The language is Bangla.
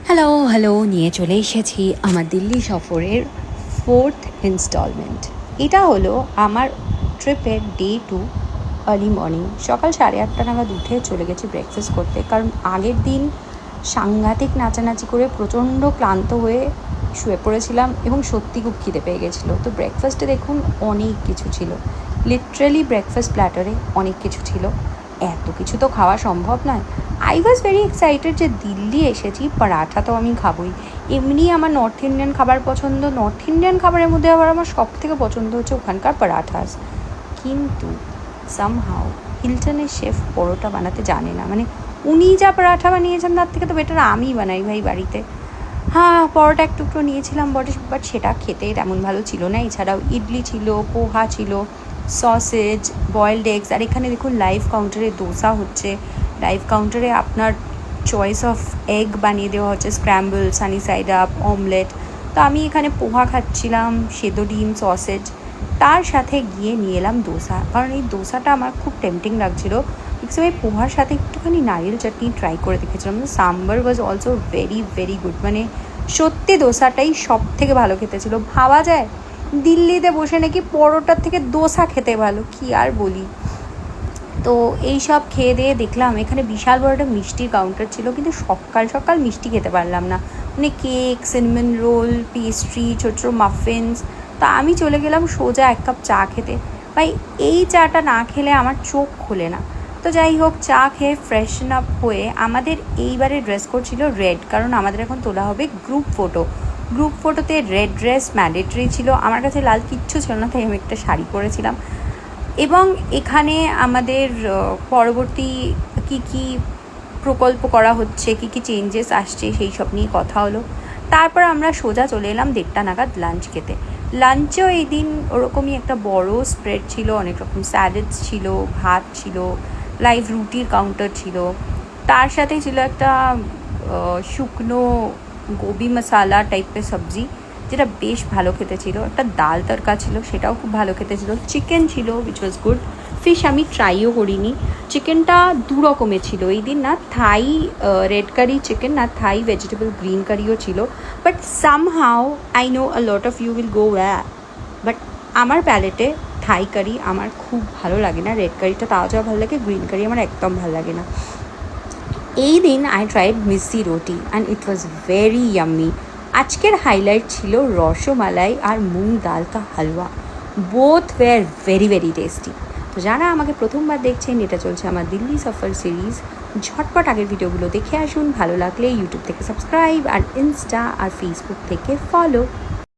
হ্যালো হ্যালো নিয়ে চলে এসেছি আমার দিল্লি সফরের 4th ইনস্টলমেন্ট। এটা হলো আমার ট্রিপের ডে 2। আর্লি মর্নিং সকাল 8:30 নাগাদ উঠে চলে গেছি ব্রেকফাস্ট করতে, কারণ আগের দিন সাংঘাতিক নাচানাচি করে প্রচণ্ড ক্লান্ত হয়ে শুয়ে পড়েছিলাম এবং সত্যি খুব খিদে পেয়ে গেছিলো। তো ব্রেকফাস্টে দেখুন অনেক কিছু ছিল, লিটারেলি ব্রেকফাস্ট প্ল্যাটারে অনেক কিছু ছিল। এত কিছু তো খাওয়া সম্ভব নয়। আই ওয়াজ ভেরি এক্সাইটেড যে দিল্লি এসেছি, পরাঠা তো আমি খাবই। এমনি আমার নর্থ ইন্ডিয়ান খাবার পছন্দ, নর্থ ইন্ডিয়ান খাবারের মধ্যে আবার আমার সব থেকে পছন্দ হচ্ছে ওখানকার পরাঠাস। কিন্তু সামহাও হিলটনের শেফ পরোটা বানাতে জানে না, মানে উনি যা পরাঠা বানিয়েছেন তার থেকে তো বেটার আমি বানাই ভাই বাড়িতে। হ্যাঁ, পরোটা একটু একটু নিয়েছিলাম বাট সেটা খেতে তেমন ভালো ছিল না। এছাড়াও ইডলি ছিল, পোহা ছিল, সসেজ, বয়েলড এগস। আর এখানে দেখুন লাইভ কাউন্টারে দোসা হচ্ছে, লাইভ কাউন্টারে আপনার চয়েস অফ এগ বানিয়ে দেওয়া হচ্ছে, scramble, Sunny side up, omelette. তো আমি এখানে পোহা খাচ্ছিলাম, সেদ্ধ ডিম, সসেজ, তার সাথে গিয়ে নিয়ে এলাম দোসা, কারণ এই দোসাটা আমার খুব টেম্পটিং লাগছিলো। বিকজ আমি পোহার সাথে একটুখানি নারিয়েল চাটনি ট্রাই করে দেখেছিলাম। Sambar was also very very good, মানে সত্যি দোসাটাই সব থেকে ভালো খেতে ছিল। ভাবা যায় দিল্লিতে বসে নাকি পরোটার থেকে দোসা খেতে ভালো, কি আর বলি। তো এই সব খেয়ে দিয়ে দেখলাম এখানে বিশাল বড় একটা মিষ্টির কাউন্টার ছিল, কিন্তু সকাল সকাল মিষ্টি খেতে পারলাম না, মানে কেক, সিনেমন রোল, পেস্ট্রি, ছোটো ছোটো মাফিনস। তা আমি চলে গেলাম সোজা 1 কাপ চা খেতে। ভাই এই চাটা না খেলে আমার চোখ খোলে না। তো যাই হোক, চা খেয়ে ফ্রেশন আপ হয়ে আমাদের এইবারে ড্রেস কোড ছিল রেড, কারণ আমাদের এখন তোলা হবে গ্রুপ ফটো। গ্রুপ ফটোতে রেড ড্রেস ম্যান্ডেটরি ছিল। আমার কাছে লাল কিচ্ছু ছিল না, তাই আমি একটা শাড়ি পরেছিলাম। এবং এখানে আমাদের পরবর্তী কি কি প্রকল্প করা হচ্ছে, কি কি চেঞ্জেস আসছে, সেই সব নিয়ে কথা হলো। তারপর আমরা সোজা চলে এলাম 1:30 নাগাদ লাঞ্চ খেতে। লাঞ্চেও এই দিন ওরকমই একটা বড় স্প্রেড ছিল, অনেক রকম স্যালাডস ছিল, ভাত ছিল, লাইভ রুটির কাউন্টার ছিল, তার সাথে ছিল একটা শুকনো গোবি মশালা টাইপের সবজি, যেটা বেশ ভালো খেতে ছিল। একটা ডাল তরকা ছিল, সেটাও খুব ভালো খেতে ছিল। চিকেন ছিল উইচ ওয়াজ গুড। ফিশ আমি ট্রাইও করিনি। চিকেনটা 2 রকমের ছিল এই দিন, না থাই রেড কারি চিকেন, না থাই ভেজিটেবল গ্রিন কারিও ছিল। But somehow I know a lot of you will go but আমার প্যালেটে থাই কারি আমার খুব ভালো লাগে না। রেড কারিটা তাও যাওয়া ভালো লাগে, গ্রিন কারি আমার একদম ভালো লাগে না। এই দিন I tried missi roti and it was very yummy. আজকের হাইলাইট ছিল রসমালাই আর moong dal ka halwa. Both were very very tasty. তো যারা আমাকে প্রথমবার দেখছেন, এটা চলছে আমার দিল্লি সফর সিরিজ, ঝটপট আগের ভিডিওগুলো দেখে আসুন। ভালো লাগলে ইউটিউব থেকে সাবস্ক্রাইব, আর ইনস্টা আর ফেসবুক থেকে ফলো।